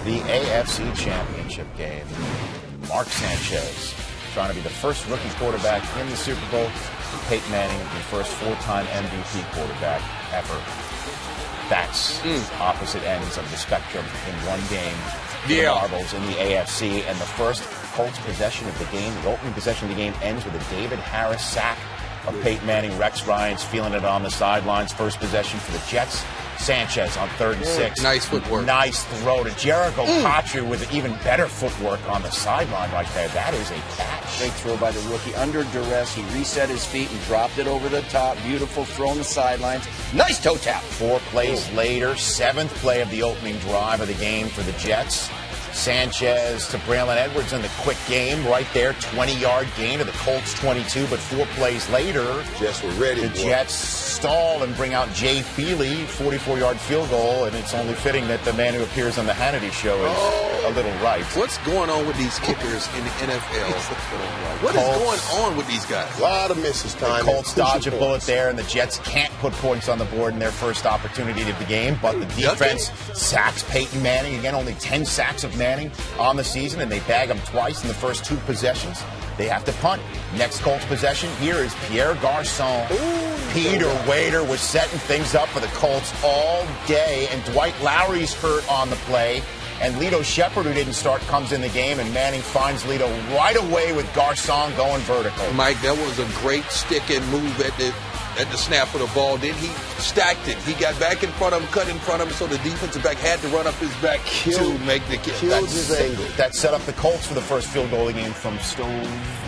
the AFC Championship game. Mark Sanchez trying to be the first rookie quarterback in the Super Bowl. Peyton Manning, the first four-time MVP quarterback ever. That's opposite ends of the spectrum in one game. The Marbles in the AFC, and the first Colts possession of the game, the opening possession of the game, ends with a David Harris sack of Peyton Manning. Rex Ryan's feeling it on the sidelines. First possession for the Jets. Sanchez on 3rd and 6. Nice footwork. Nice throw to Jericho Cotchery with even better footwork on the sideline right there. That is a catch. Great throw by the rookie. Under duress, he reset his feet and dropped it over the top. Beautiful throw on the sidelines. Nice toe tap. 4 plays later, 7th play of the opening drive of the game for the Jets. Sanchez to Braylon Edwards in the quick game right there. 20-yard gain to the Colts 22, but 4 plays later, Jets were ready. The Jets stall and bring out Jay Feely, 44-yard field goal, and it's only fitting that the man who appears on the Hannity show is a little right. What's going on with these kickers in the NFL? What is going on with these guys? A lot of misses, time. The Colts dodge a bullet there, and the Jets can't put points on the board in their first opportunity of the game, but the defense sacks Peyton Manning. Again, only 10 sacks of Manning on the season, and they bag him twice in the first 2 possessions. They have to punt. Next Colts possession, here is Pierre Garçon. Peter Wader was setting things up for the Colts all day, and Dwight Lowry's hurt on the play. And Lito Shepherd, who didn't start, comes in the game, and Manning finds Lito right away with Garçon going vertical. Mike, that was a great stick-and move at the snap of the ball. Then he stacked it. He got back in front of him, cut in front of him, so the defensive back had to run up his back to make the kick. That set up the Colts for the first field goal of the game from Stone.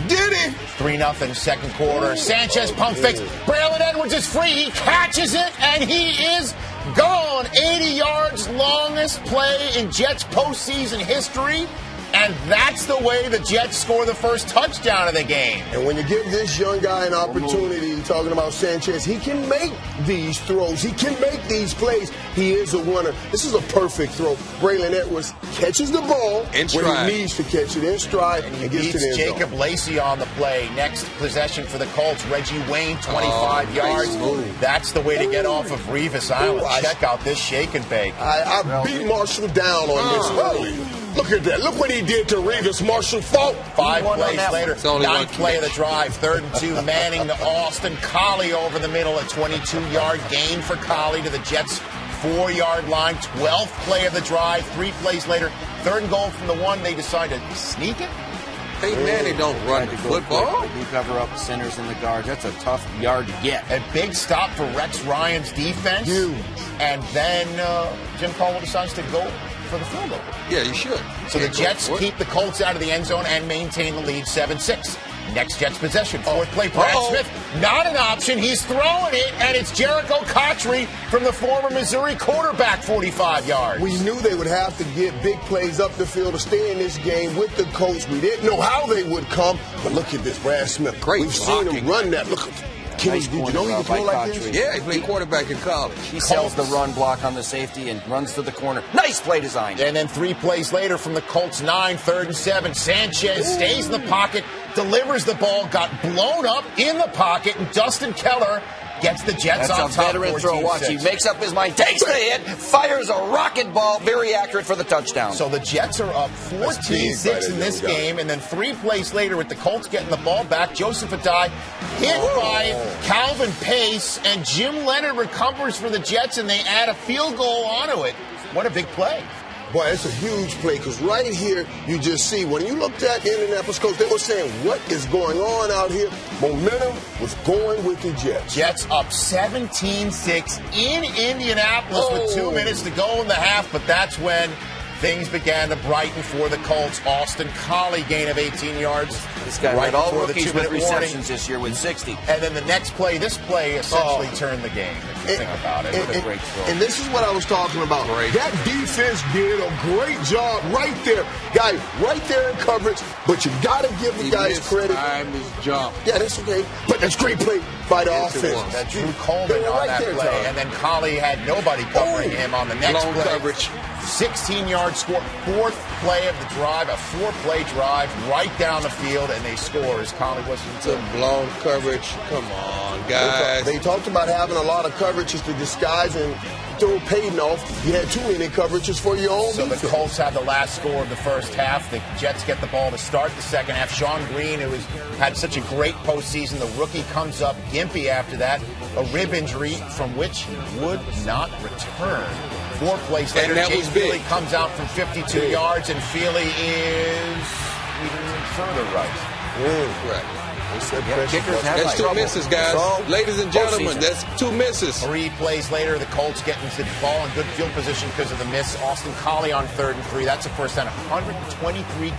Did he? 3-0, second quarter. Sanchez pump fakes. Braylon Edwards is free. He catches it, and he is gone. 80 yards, longest play in Jets postseason history. And that's the way the Jets score the first touchdown of the game. And when you give this young guy an opportunity, talking about Sanchez, he can make these throws. He can make these plays. He is a winner. This is a perfect throw. Braylon Edwards catches the ball where he needs to catch it in stride and gets to the end zone. Jacob Lacey on the play. Next possession for the Colts. Reggie Wayne, 25 yards. That's the way to get off of Revis Island. Check out this shake and bake. I beat Marshall down on this. Look at that. Look what he did to Revis. Marshall fought. 5 plays later. 9th play of the drive. 3rd and 2. Manning to Austin Collie over the middle. A 22-yard gain for Collie to the Jets' 4-yard line. 12th play of the drive. 3 plays later. 3rd and goal from the 1. They decide to sneak it. Peyton Manning don't run the football. They do cover up the centers and the guards. That's a tough yard to get. A big stop for Rex Ryan's defense. Huge. And then Jim Caldwell decides to go for the field goal. Yeah, you should. So the Jets keep the Colts out of the end zone and maintain the lead 7-6. Next Jets possession. 4th play, Brad Smith. Not an option. He's throwing it, and it's Jericho Cotchery from the former Missouri quarterback, 45 yards. We knew they would have to get big plays up the field to stay in this game with the Colts. We didn't know how they would come, but look at this, Brad Smith. Great We've seen him run that. Look at Nice did you know he could throw like this? Yeah, he played quarterback in college. He sells the run block on the safety and runs to the corner. Nice play design. And then 3 plays later from the Colts 9, 3rd and 7. Sanchez stays in the pocket, delivers the ball, got blown up in the pocket, and Dustin Keller gets the Jets on top. That's a veteran throw. Watch, he makes up his mind, takes the hit, fires a rocket ball, very accurate for the touchdown. So the Jets are up 14-6 in this game, and then 3 plays later with the Colts getting the ball back, Joseph Adai hit by Calvin Pace, and Jim Leonard recovers for the Jets, and they add a field goal onto it. What a big play. Boy, it's a huge play because right here you just see when you looked at Indianapolis Colts, they were saying, what is going on out here? Momentum was going with the Jets. Jets up 17-6 in Indianapolis with 2 minutes to go in the half, but that's when things began to brighten for the Colts. Austin Collie, gain of 18 yards. This guy led all rookies with receptions this year with 60. And then the next play, this play essentially turned the game, if you think about it. What a great throw. And this is what I was talking about. That defense did a great job right there. Guy, right there in coverage, but you got to give the guys credit. His jump. Yeah, that's okay. But that's great play by the offense. That Drew Coleman on that play. And then Collie had nobody covering him on the next play. Coverage. 16-yard score, 4th play of the drive, a 4-play drive right down the field, and they score as Collie was some blown coverage. Come on, guys. They talked about having a lot of coverages to disguise and throw Peyton off. You had too many coverages for your own defense. The Colts have the last score of the first half. The Jets get the ball to start the second half. Sean Green, who had such a great postseason, the rookie comes up gimpy after that. A rib injury from which he would not return. 4 plays later, James Feely comes out from 52 yards, and Feely is even further right. Right. Kickers have That's 2 misses, guys. Ladies and gentlemen, that's 2 misses. 3 plays later, the Colts get into the ball in good field position because of the miss. Austin Collie on 3rd and 3. That's a first down. 123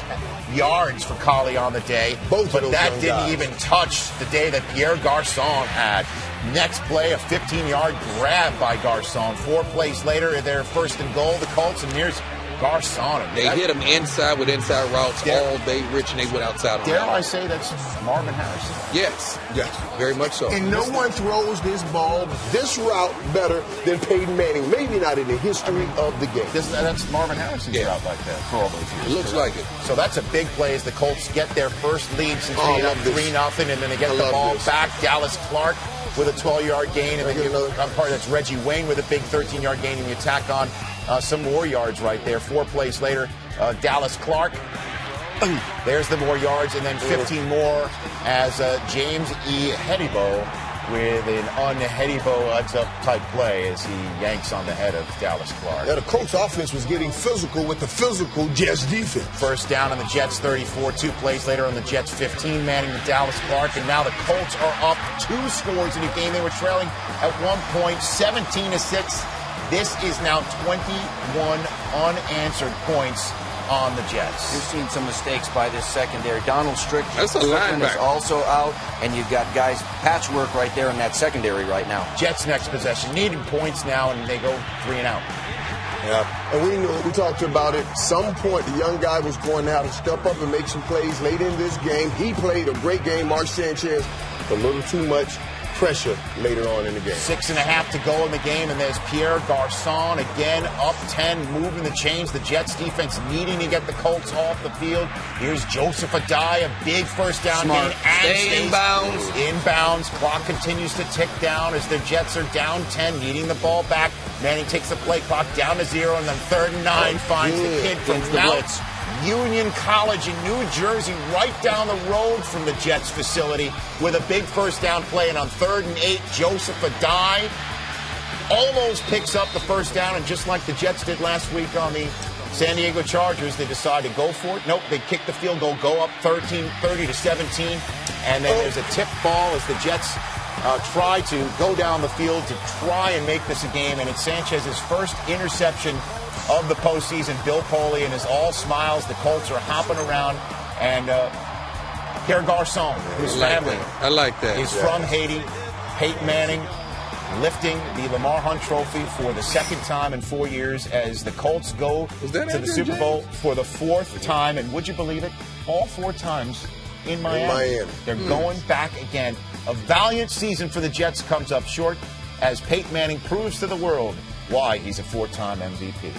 yards for Collie on the day. But that didn't even touch the day that Pierre Garçon had. Next play, a 15-yard grab by Garçon. 4 plays later, they're 1st and goal, the Colts, and here's Garçon. They hit him inside with inside routes all day, Rich, and they went outside. Dare I say that's Marvin Harrison? Yes, very much so. And no one throws this route better than Peyton Manning. Maybe not in the history of the game. That's Marvin Harrison's route like that for all those years. It looks like it. So that's a big play as the Colts get their first lead since being up 3-0, and then they get the ball back. Dallas Clark with a 12-yard gain, and then that's Reggie Wayne with a big 13-yard gain, and you tack on some more yards right there. 4 plays later, Dallas Clark. There's the more yards, and then 15 more as James E. Hedibo with an un-Hedibo up type play as he yanks on the head of Dallas Clark. Yeah, the Colts offense was getting physical with the physical Jets defense. First down on the Jets 34. 2 plays later on the Jets 15, manning to Dallas Clark, and now the Colts are up 2 scores in a game they were trailing at one point, 17-6. This is now 21 unanswered points on the Jets. You're seeing some mistakes by this secondary. Donald Strickland That's a is linebacker. also out, and you've got guys patchwork right there in that secondary right now. Jets next possession, needing points now, and they go 3 and out. Yeah, and we talked about it. Some point, the young guy was going to have to step up and make some plays late in this game. He played a great game. Mark Sanchez, a little too much pressure later on in the game. 6.5 to go in the game, and there's Pierre Garçon again up 10, moving the chains. The Jets defense needing to get the Colts off the field. Here's Joseph Adai, a big first down gain. Stay inbounds. Inbounds. Clock continues to tick down as the Jets are down 10, needing the ball back. Manning takes the play clock down to 0, and then 3rd and 9 finds the kid from Mount Union College in New Jersey, right down the road from the Jets facility, with a big first down play. And on 3rd and 8, Joseph Adai almost picks up the first down, and just like the Jets did last week on the San Diego Chargers, they decide to go for it. Nope, they kick the field goal, go up 30-17, and then there's a tip ball as the Jets try to go down the field to try and make this a game, and it's Sanchez's first interception of the postseason. Bill Polian is all smiles. The Colts are hopping around, and Pierre Garçon, whose family I like that. is from Haiti. Peyton Manning lifting the Lamar Hunt Trophy for the 2nd time in 4 years as the Colts go to the Super Bowl for the 4th time. And would you believe it? All 4 times in Miami. They're going back again. A valiant season for the Jets comes up short as Peyton Manning proves to the world why he's a 4-time MVP.